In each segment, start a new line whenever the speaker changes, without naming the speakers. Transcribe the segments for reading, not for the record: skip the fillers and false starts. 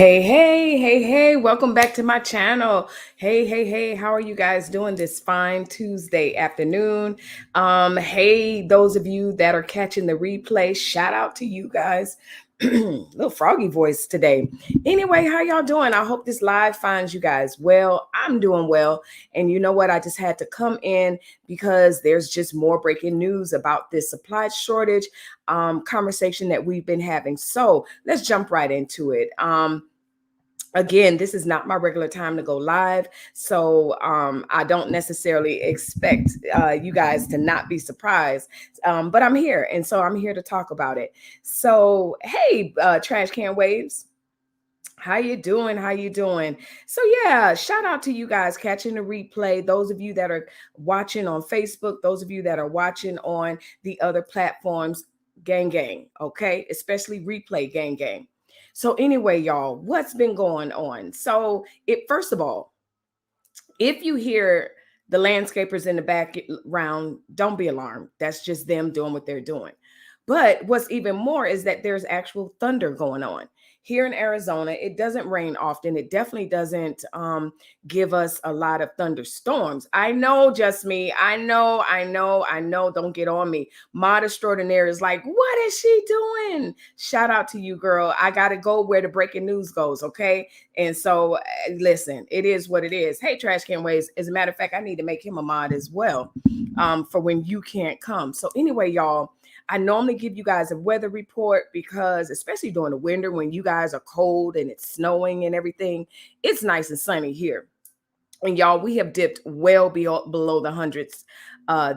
Hey, welcome back to my channel. Hey, how are you guys doing this fine Tuesday afternoon? Hey, those of you that are catching the replay, shout out to you guys. Little froggy voice today. Anyway, how y'all doing? I hope this live finds you guys well. I'm doing well. And you know what? I just had to come in because there's just more breaking news about this supply shortage conversation that we've been having. So let's jump right into it. Again, this is not my regular time to go live, so I don't necessarily expect you guys to not be surprised, but I'm here, and so I'm here to talk about it. So hey, trash can waves, how you doing? So yeah, shout out to you guys catching the replay, those of you that are watching on Facebook, those of you that are watching on the other platforms. Gang, okay, especially replay gang. So anyway, y'all, what's been going on? So it first of all, if you hear the landscapers in the background, don't be alarmed. That's just them doing what they're doing. But what's even more is that there's actual thunder going on here in Arizona. It doesn't rain often. It definitely doesn't give us a lot of thunderstorms. I know, just me. I know. Don't get on me. Mod Extraordinaire is like, what is she doing? Shout out to you, girl. I got to go where the breaking news goes, okay? And so, listen, it is what it is. Hey, Trash Can Waves. As a matter of fact, I need to make him a mod as well for when you can't come. So anyway, y'all, I normally give you guys a weather report because, especially during the winter when you guys are cold and it's snowing and everything, it's nice and sunny here. And y'all, we have dipped well below the hundreds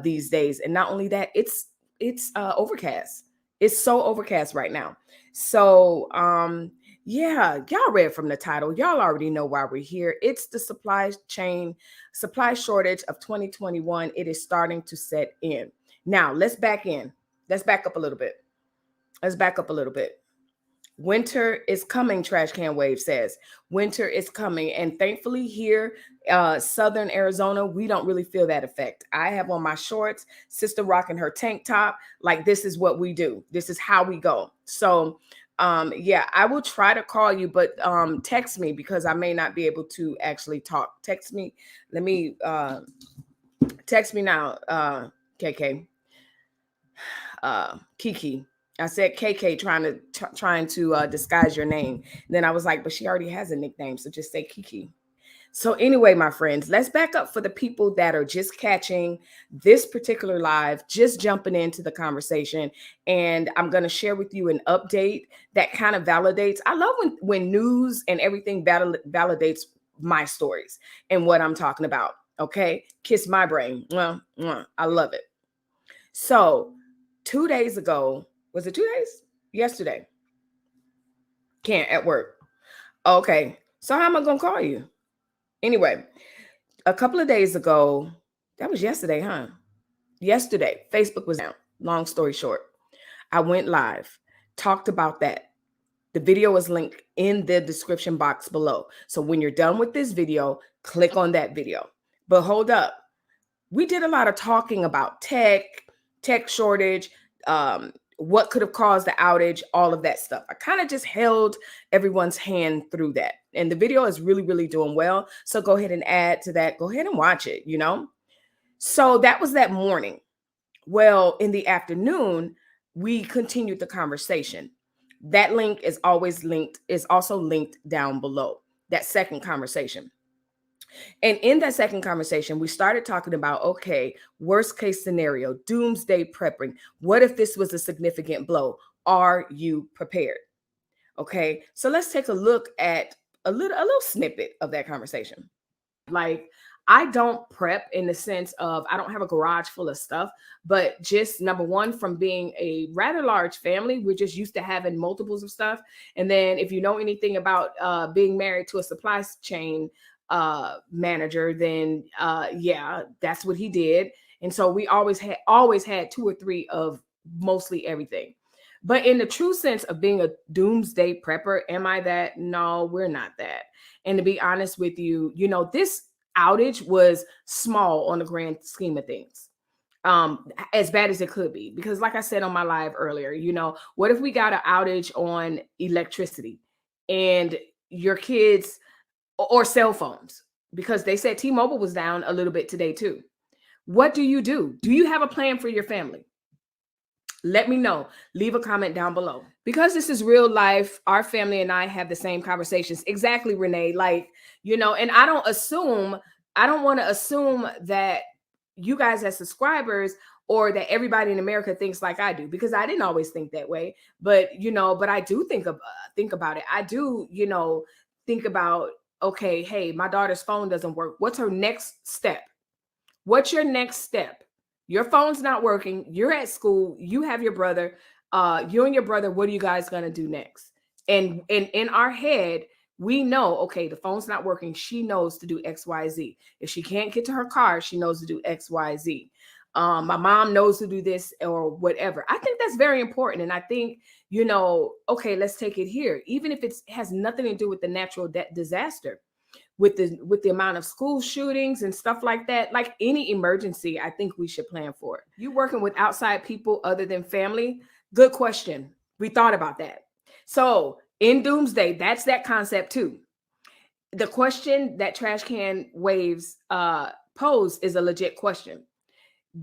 these days. And not only that, it's overcast. It's so overcast right now. So yeah, y'all read from the title. Y'all already know why we're here. It's the supply shortage of 2021. It is starting to set in. Now, let's back in. Let's back up a little bit. Winter is coming, Trash Can Wave says. Winter is coming. And thankfully here, Southern Arizona, we don't really feel that effect. I have on my shorts, sister rocking her tank top. Like, this is what we do. This is how we go. So yeah, I will try to call you, but text me because I may not be able to actually talk. Text me. Let me text me now, KK. Kiki. I said KK trying to disguise your name. And then I was like, but she already has a nickname, so just say Kiki. So anyway, my friends, let's back up for the people that are just catching this particular live, just jumping into the conversation. And I'm going to share with you an update that kind of validates. I love when news and everything validates my stories and what I'm talking about. Okay. Kiss my brain. I love it. So 2 days ago, was it 2 days? Yesterday. Can't at work. Okay. So how am I going to call you? Anyway, a couple of days ago, that was yesterday, huh? Yesterday, Facebook was down. Long story short, I went live, talked about that. The video is linked in the description box below. So when you're done with this video, click on that video. But hold up. We did a lot of talking about tech shortage, what could have caused the outage, all of that stuff. I kind of just held everyone's hand through that. And the video is really doing well. So go ahead and add to that. Go ahead and watch it, you know? So that was that morning. Well, in the afternoon, we continued the conversation. That link is also linked down below, that second conversation. And in that second conversation, we started talking about, okay, worst case scenario, doomsday prepping. What if this was a significant blow? Are you prepared? Okay, so let's take a look at a little snippet of that conversation. Like, I don't prep in the sense of I don't have a garage full of stuff, but just number one, from being a rather large family, we're just used to having multiples of stuff. And then if you know anything about being married to a supply chain manager, then yeah, that's what he did. And so we always had two or three of mostly everything. But in the true sense of being a doomsday prepper, am I that? No, we're not that. And to be honest with you, you know, this outage was small on the grand scheme of things. As bad as it could be, because like I said on my live earlier, you know, what if we got an outage on electricity and your kids or cell phones, because they said T-Mobile was down a little bit today too. What do? Do you have a plan for your family? Let me know. Leave a comment down below. Because this is real life, our family and I have the same conversations. Exactly, Renee. Like, and I don't want to assume that you guys as subscribers or that everybody in America thinks like I do, because I didn't always think that way. But, but I do think about it. I do, think about, okay, hey, my daughter's phone doesn't work. What's her next step? What's your next step? Your phone's not working. You're at school. You have your brother. You and your brother, what are you guys going to do next? And in our head, we know, okay, the phone's not working. She knows to do X, Y, Z. If she can't get to her car, she knows to do X, Y, Z. My mom knows to do this or whatever. I think that's very important. And I think, okay, let's take it here. Even if it has nothing to do with the natural disaster, with the amount of school shootings and stuff like that, like any emergency, I think we should plan for it. You working with outside people other than family? Good question. We thought about that. So in Doomsday, that's that concept too. The question that Trash Can Waves pose is a legit question.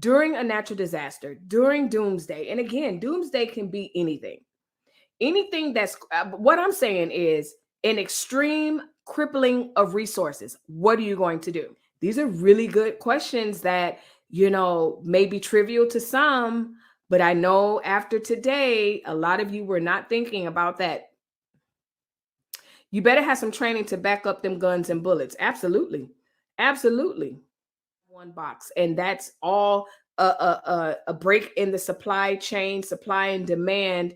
During a natural disaster, during Doomsday, and again, Doomsday can be anything that's what I'm saying is an extreme crippling of resources. What are you going to do? These are really good questions that, may be trivial to some, but I know after today, a lot of you were not thinking about that. You better have some training to back up them guns and bullets. Absolutely. Absolutely. One box. And that's all a break in the supply chain, supply and demand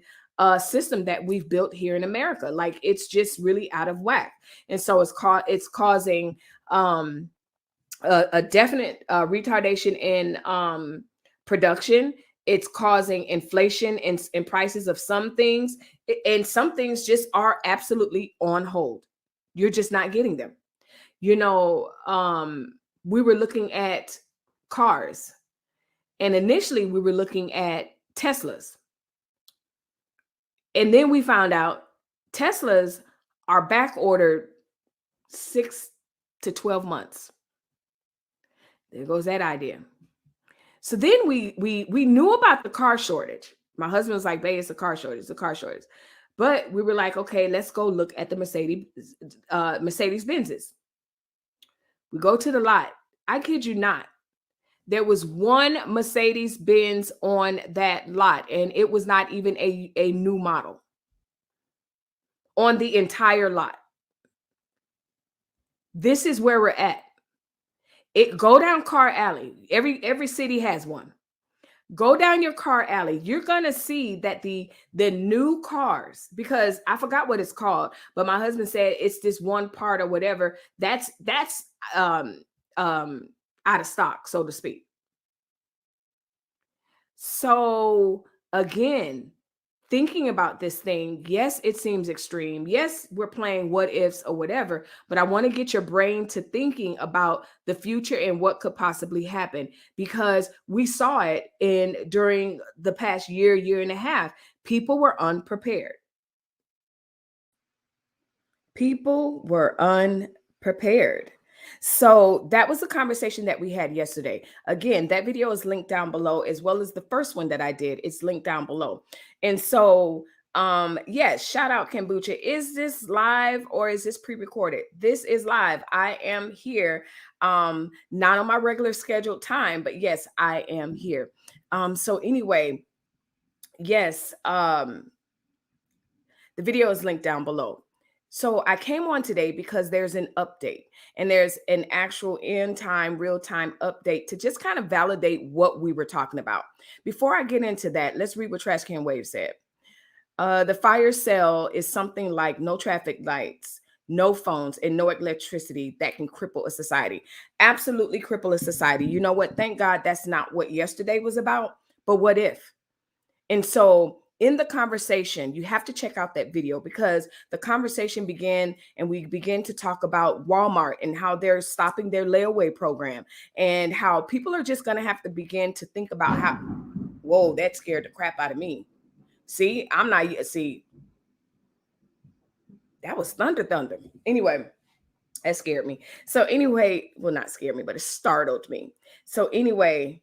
system that we've built here in America. Like, it's just really out of whack. And so it's causing a definite retardation in production. It's causing inflation in prices of some things, and some things just are absolutely on hold. You're just not getting them. We were looking at cars, and initially we were looking at Teslas. And then we found out Teslas are back ordered 6 to 12 months. There goes that idea. So then we knew about the car shortage. My husband was like, babe, it's a car shortage, it's a car shortage. But we were like, okay, let's go look at the Mercedes Benzes. We go to the lot. I kid you not. There was one Mercedes Benz on that lot, and it was not even a new model on the entire lot. This is where we're at. Go down car alley. Every city has one. Go down your car alley. You're gonna see that the new cars, because I forgot what it's called, but my husband said it's this one part or whatever that's out of stock, so to speak. So again, thinking about this thing, yes, it seems extreme. Yes, we're playing what ifs or whatever, but I want to get your brain to thinking about the future and what could possibly happen, because we saw it during the past year and a half. People were unprepared. People were unprepared. So that was the conversation that we had yesterday. Again, that video is linked down below, as well as the first one that I did. It's linked down below. And so, yes, shout out Kombucha. Is this live or is this pre-recorded? This is live. I am here, not on my regular scheduled time, but yes, I am here. So anyway, yes, the video is linked down below. So I came on today because there's an update, and there's an actual in-time, real-time update to just kind of validate what we were talking about. Before I get into that, let's read what Trash Can Wave said. The fire sale is something like no traffic lights, no phones, and no electricity that can cripple a society. Absolutely cripple a society. You know what? Thank God that's not what yesterday was about, but what if? And so in the conversation, you have to check out that video, because the conversation began and we began to talk about Walmart and how they're stopping their layaway program, and how people are just going to have to begin to think about how, whoa, that scared the crap out of me. See, I'm not, see, That was thunder. Anyway, that scared me. So anyway, well, not scared me, but it startled me. So anyway,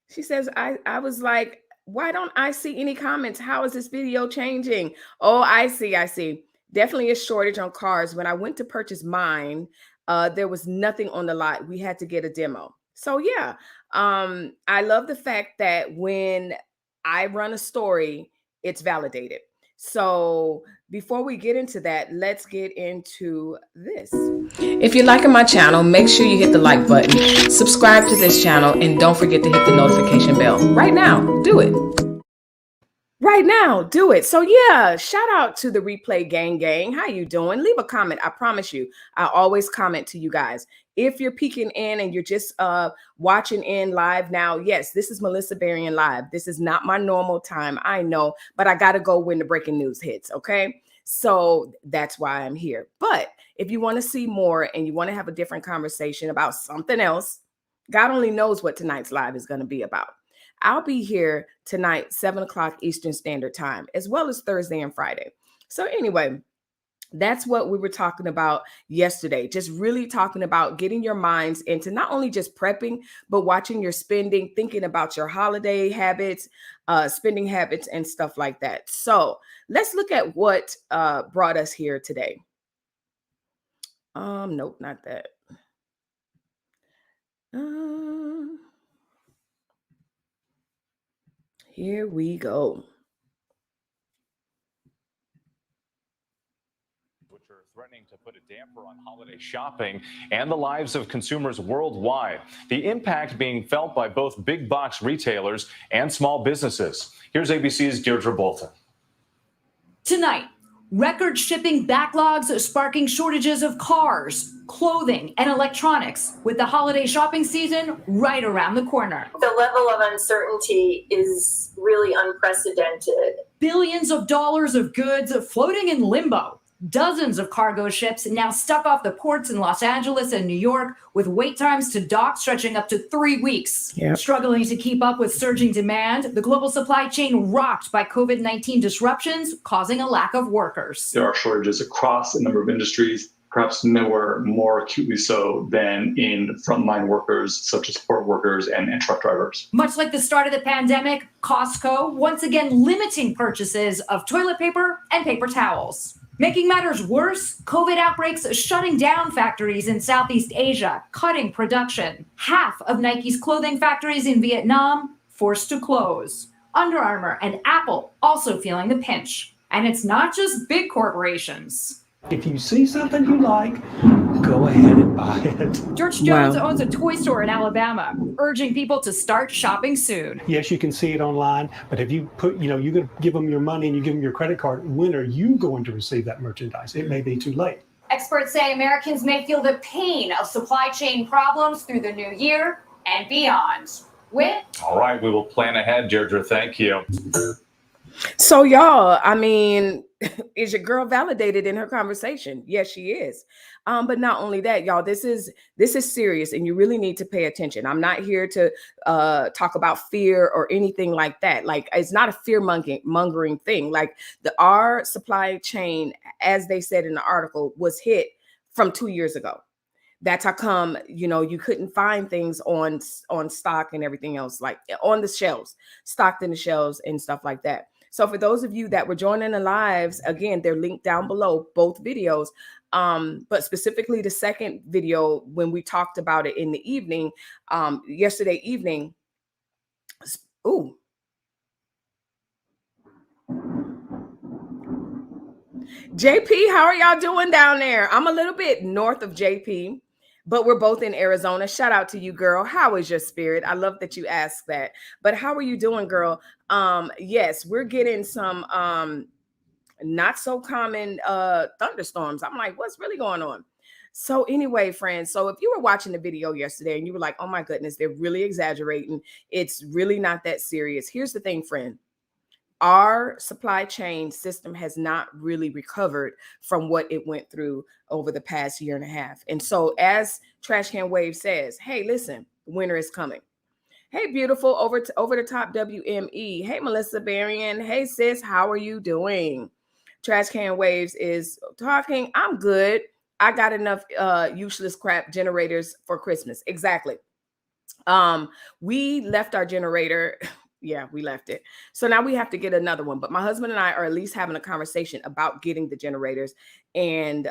she says, I was like, why don't I see any comments? How is this video changing? Oh, I see. Definitely a shortage on cars. When I went to purchase mine, there was nothing on the lot. We had to get a demo. So yeah, I love the fact that when I run a story, it's validated. So before we get into that, let's get into this. If you're liking my channel, make sure you hit the like button, subscribe to this channel, and don't forget to hit the notification bell. Right now, do it. So yeah, shout out to the Replay gang. How you doing? Leave a comment. I promise you, I always comment to you guys. If you're peeking in and you're just watching in live now, yes, this is Melissa Berrien live. This is not my normal time, I know, but I got to go when the breaking news hits, okay? So that's why I'm here. But if you want to see more and you want to have a different conversation about something else, God only knows what tonight's live is going to be about. I'll be here tonight, 7 o'clock Eastern Standard Time, as well as Thursday and Friday. So anyway, that's what we were talking about yesterday. Just really talking about getting your minds into not only just prepping, but watching your spending, thinking about your holiday habits, spending habits, and stuff like that. So let's look at what brought us here today. Nope, not that. Here we go.
Which are threatening to put a damper on holiday shopping and the lives of consumers worldwide. The impact being felt by both big box retailers and small businesses. Here's ABC's Deirdre Bolton.
Tonight, record shipping backlogs sparking shortages of cars, clothing, and electronics, with the holiday shopping season right around the corner.
The level of uncertainty is really unprecedented.
Billions of dollars of goods floating in limbo. Dozens of cargo ships now stuck off the ports in Los Angeles and New York, with wait times to dock stretching up to 3 weeks.
Yep.
Struggling to keep up with surging demand, the global supply chain rocked by COVID-19 disruptions, causing a lack of workers.
There are shortages across a number of industries, perhaps nowhere more acutely so than in frontline workers, such as port workers and truck drivers.
Much like the start of the pandemic, Costco once again limiting purchases of toilet paper and paper towels. Making matters worse, COVID outbreaks shutting down factories in Southeast Asia, cutting production. Half of Nike's clothing factories in Vietnam forced to close. Under Armour and Apple also feeling the pinch. And it's not just big corporations.
If you see something you like, go ahead and buy it.
George Jones owns a toy store in Alabama, urging people to start shopping soon.
Yes, you can see it online, but if you put, you're going to give them your money and you give them your credit card, when are you going to receive that merchandise? It may be too late.
Experts say Americans may feel the pain of supply chain problems through the new year and beyond.
All right, we will plan ahead, Deirdre. Thank you.
So y'all, I mean, is your girl validated in her conversation? Yes, she is. But not only that, y'all, this is serious, and you really need to pay attention. I'm not here to talk about fear or anything like that. Like, it's not a fear mongering thing. Like, our supply chain, as they said in the article, was hit from 2 years ago. That's how come, you couldn't find things on stock and everything else, like on the shelves, stocked in the shelves and stuff like that. So for those of you that were joining the lives, again, they're linked down below, both videos. But specifically the second video, when we talked about it in the evening, yesterday evening. Ooh. JP, how are y'all doing down there? I'm a little bit north of JP, but we're both in Arizona. Shout out to you, girl. How is your spirit? I love that you asked that. But how are you doing, girl? Yes, we're getting some not so common thunderstorms. I'm like, what's really going on? So anyway, friends, so if you were watching the video yesterday and you were like, oh my goodness, they're really exaggerating, it's really not that serious. Here's the thing, friend. Our supply chain system has not really recovered from what it went through over the past year and a half. And so as Trash Can Wave says, hey, listen, winter is coming. Hey, beautiful, over the top WME. Hey, Melissa Berrien. Hey, sis, how are you doing? Trash Can Waves is talking. I'm good. I got enough useless crap generators for Christmas. Exactly. We left our generator. Yeah, we left it. So now we have to get another one. But my husband and I are at least having a conversation about getting the generators. And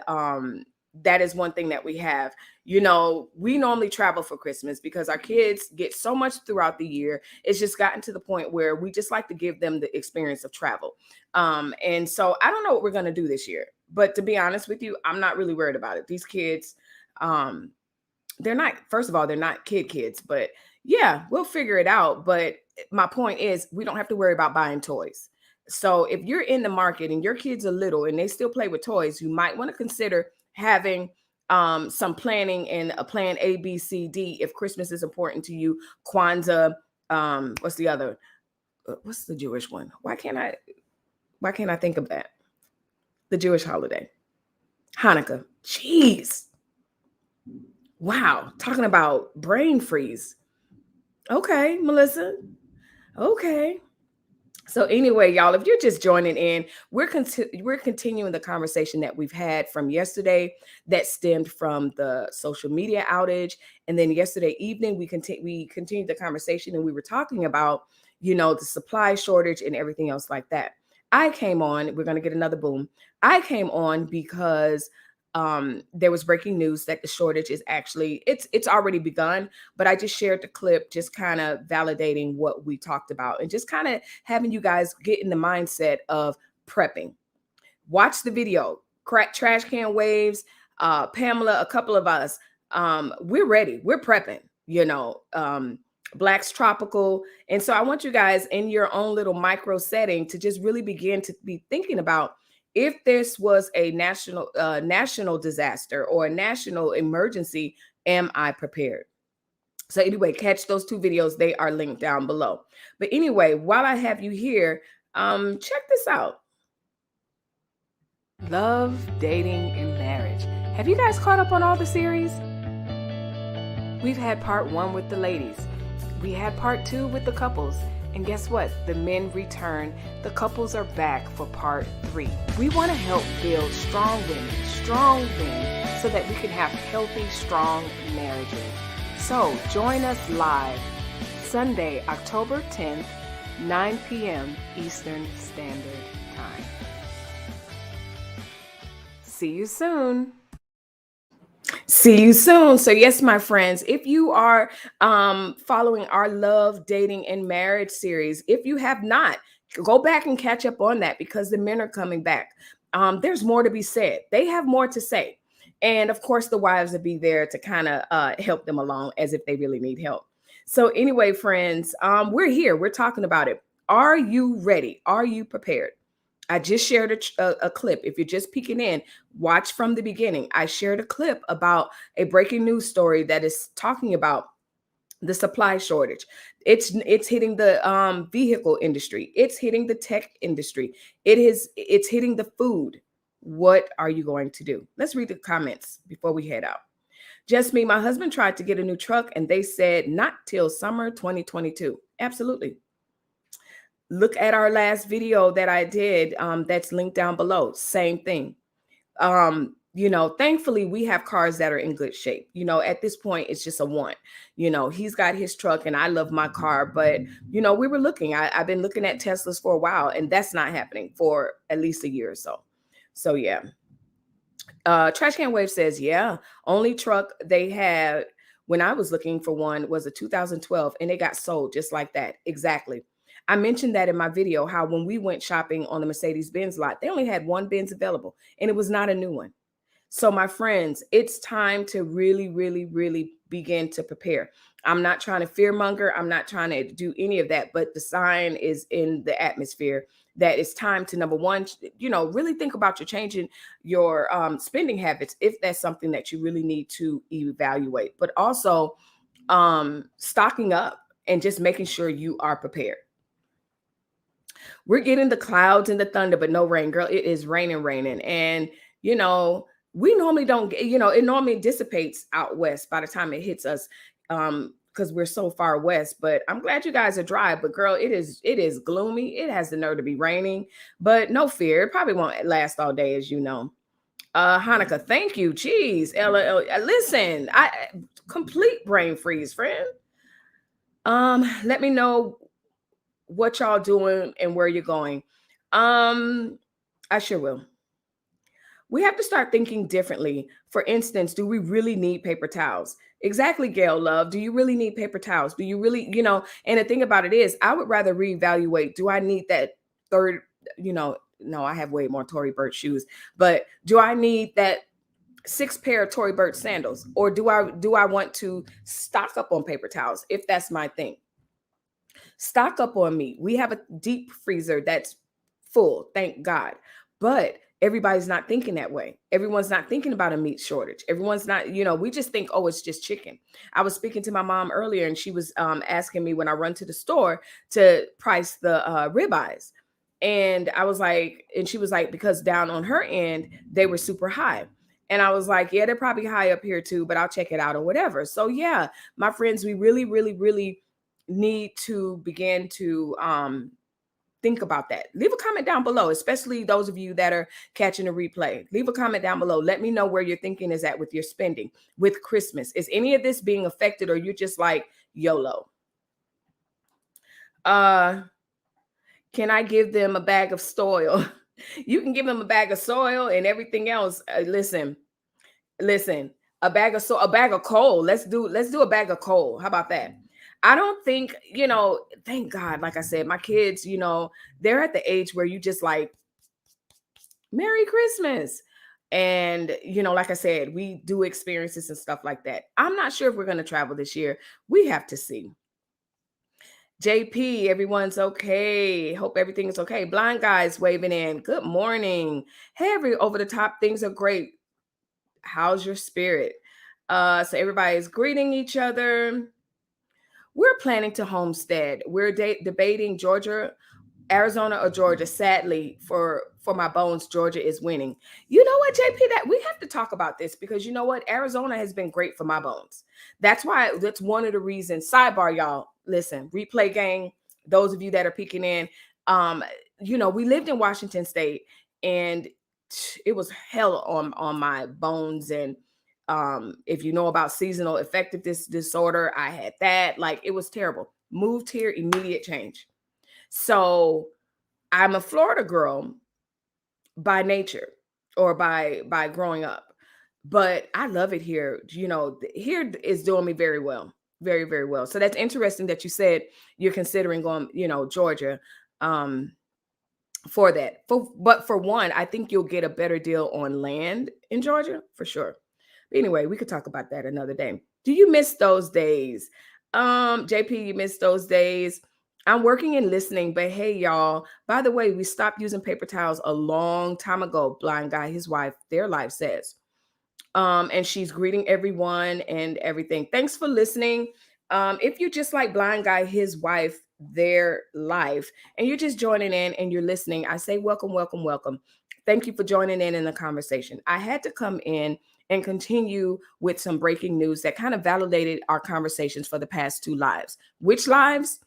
that is one thing that we have. You know, we normally travel for Christmas because our kids get so much throughout the year. It's just gotten to the point where we just like to give them the experience of travel. And so I don't know what we're going to do this year. But to be honest with you, I'm not really worried about it. These kids, they're not, first of all, they're not kids, but yeah, we'll figure it out. But my point is, we don't have to worry about buying toys. So if you're in the market and your kids are little and they still play with toys, you might want to consider having some planning and a plan A, B, C, D. If Christmas is important to you, Kwanzaa, what's the other? What's the Jewish one? Why can't I think of that? The Jewish holiday, Hanukkah. Jeez. Wow, talking about brain freeze. Okay, Melissa. Okay. So anyway, y'all, if you're just joining in, we're continuing the conversation that we've had from yesterday that stemmed from the social media outage. And then yesterday evening, we continued the conversation and we were talking about, you know, the supply shortage and everything else like that. I came on, we're going to get another boom. I came on because there was breaking news that the shortage is actually, it's already begun, but I just shared the clip, just kind of validating what we talked about and just kind of having you guys get in the mindset of prepping. Watch the video. Trash Can Waves, Pamela, a couple of us, we're ready. We're prepping, you know, Black's Tropical. And so I want you guys in your own little micro setting to just really begin to be thinking about, if this was a national disaster or a national emergency, am I prepared? So anyway, catch those two videos. They are linked down below. But anyway, while I have you here, check this out. Love, dating, and marriage. Have you guys caught up on all the series? We've had part 1 with the ladies. We had part 2 with the couples. And guess what? The men return. The couples are back for part 3. We want to help build strong women, so that we can have healthy, strong marriages. So join us live Sunday, October 10th, 9 p.m. Eastern Standard Time. See you soon. See you soon. So yes, my friends, if you are following our Love, Dating, and Marriage series, if you have not, go back and catch up on that because the men are coming back. There's more to be said. They have more to say. And of course, the wives will be there to kind of help them along as if they really need help. So anyway, friends, we're here. We're talking about it. Are you ready? Are you prepared? I just shared a clip. If you're just peeking in, watch from the beginning. I shared a clip about a breaking news story that is talking about the supply shortage. It's hitting the vehicle industry. It's hitting the tech industry. It's hitting the food. What are you going to do? Let's read the comments before we head out. Just me, my husband tried to get a new truck and they said not till summer 2022. Absolutely. Look at our last video that I did. That's linked down below. Same thing. You know, thankfully we have cars that are in good shape. You know, at this point, it's just a want. You know, he's got his truck and I love my car, but you know, we were looking, I've been looking at Teslas for a while and that's not happening for at least a year or so. So yeah. Trash Can Wave says, yeah, only truck they had when I was looking for one was a 2012 and it got sold just like that. Exactly. I mentioned that in my video, how when we went shopping on the Mercedes-Benz lot, they only had one Benz available and it was not a new one. So my friends, it's time to really, really, really begin to prepare. I'm not trying to fearmonger. I'm not trying to do any of that, but the sign is in the atmosphere that it's time to, number one, you know, really think about changing your spending habits if that's something that you really need to evaluate, but also stocking up and just making sure you are prepared. We're getting the clouds and the thunder, but no rain, girl. It is raining. And, you know, we normally don't get, you know, it normally dissipates out west by the time it hits us because we're so far west. But I'm glad you guys are dry. But girl, it is gloomy. It has the nerve to be raining, but no fear. It probably won't last all day, as you know. Hanukkah, thank you. Jeez, listen, I complete brain freeze, friend. Let me know what y'all doing and where you're going. I sure will. We have to start thinking differently. For instance, do we really need paper towels? Exactly, Gail Love. Do you really need paper towels? Do you really, and the thing about it is, I would rather reevaluate. Do I need that third, no, I have way more Tory Burch shoes, but do I need that 6 pair of Tory Burch sandals? Or do I want to stock up on paper towels if that's my thing? Stock up on meat. We have a deep freezer that's full, thank God. But everybody's not thinking that way. Everyone's not thinking about a meat shortage. Everyone's not, we just think, oh, it's just chicken. I was speaking to my mom earlier, and she was asking me when I run to the store to price the ribeyes. And I was like, and she was like, because down on her end, they were super high. And I was like, yeah, they're probably high up here too, but I'll check it out or whatever. So yeah, my friends, we really, really, really need to begin to think about that. Leave a comment down below, especially those of you that are catching a replay. Leave a comment down below. Let me know where your thinking is at with your spending with Christmas. Is any of this being affected, or you're just like YOLO? Can I give them a bag of soil? You can give them a bag of soil and everything else. Listen, a bag of coal. Let's do a bag of coal. How about that? I don't think, thank God, like I said, my kids, they're at the age where you just like, Merry Christmas. And, like I said, we do experiences and stuff like that. I'm not sure if we're going to travel this year. We have to see. JP, everyone's okay. Hope everything is okay. Blind guys waving in. Good morning. Hey, over the top, things are great. How's your spirit? So everybody's greeting each other. We're planning to homestead. We're debating Georgia, Arizona, or Georgia. Sadly, for my bones, Georgia is winning. You know what, JP? That we have to talk about this, because you know what? Arizona has been great for my bones. That's one of the reasons. Sidebar, y'all. Listen, replay gang. Those of you that are peeking in, we lived in Washington State, and it was hell on my bones. And if you know about seasonal affective disorder, I had that. Like, it was terrible. Moved here, immediate change. So I'm a Florida girl by nature, or by growing up, but I love it here. Here is doing me very well, very, very well. So that's interesting that you said you're considering going, Georgia, for that. But for one, I think you'll get a better deal on land in Georgia for sure. But anyway, we could talk about that another day. Do you miss those days? JP, you miss those days? I'm working and listening, but hey, y'all, by the way, we stopped using paper towels a long time ago. Blind guy, his wife, their life says. And she's greeting everyone and everything. Thanks for listening. If you just like Blind Guy, his wife, their life, and you're just joining in and you're listening, I say welcome, welcome, welcome. Thank you for joining in the conversation. I had to come in and continue with some breaking news that kind of validated our conversations for the past 2 lives. Which lives?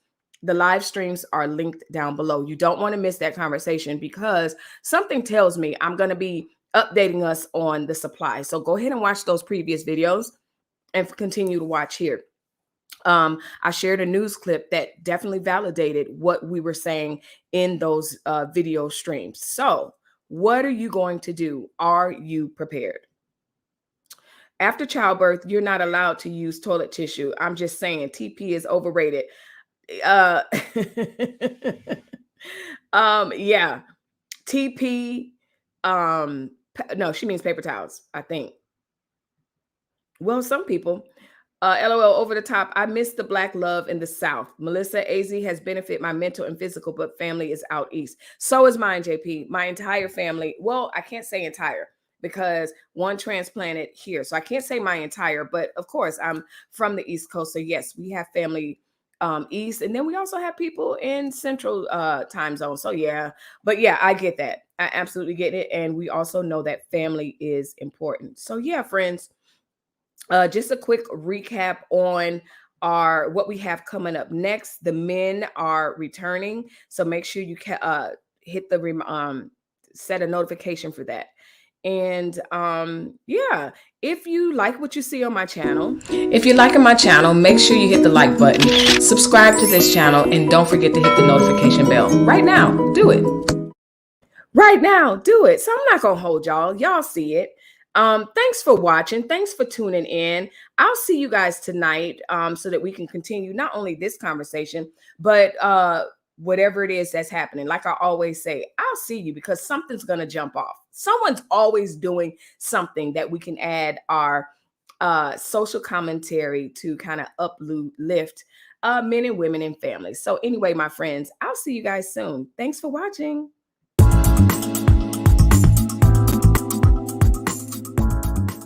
The live streams are linked down below. You don't want to miss that conversation, because something tells me I'm going to be updating us on the supply. So go ahead and watch those previous videos and continue to watch here. I shared a news clip that definitely validated what we were saying in those video streams. So what are you going to do? Are you prepared? After childbirth, you're not allowed to use toilet tissue. I'm just saying, TP is overrated. Yeah. TP, no, she means paper towels, I think. Well, some people. LOL, over the top. I miss the Black love in the South. Melissa, AZ has benefited my mental and physical, but family is out east. So is mine, JP. My entire family. Well, I can't say entire, because one transplanted here. So I can't say my entire, but of course I'm from the East Coast. So yes, we have family east, and then we also have people in central time zone. So yeah, but yeah, I get that. I absolutely get it. And we also know that family is important. So yeah, friends, just a quick recap on are what we have coming up next. The men are returning, so make sure you hit the set a notification for that. And yeah, if you like what you see on my channel, if you're liking my channel, make sure you hit the like button, subscribe to this channel, and don't forget to hit the notification bell. Right now, do it. Right now, do it. So I'm not gonna hold y'all. Y'all see it. Thanks for watching. Thanks for tuning in. I'll see you guys tonight so that we can continue not only this conversation, but whatever it is that's happening. Like I always say, I'll see you because something's going to jump off. Someone's always doing something that we can add our social commentary to kind of uplift men and women and families. So anyway, my friends, I'll see you guys soon. Thanks for watching.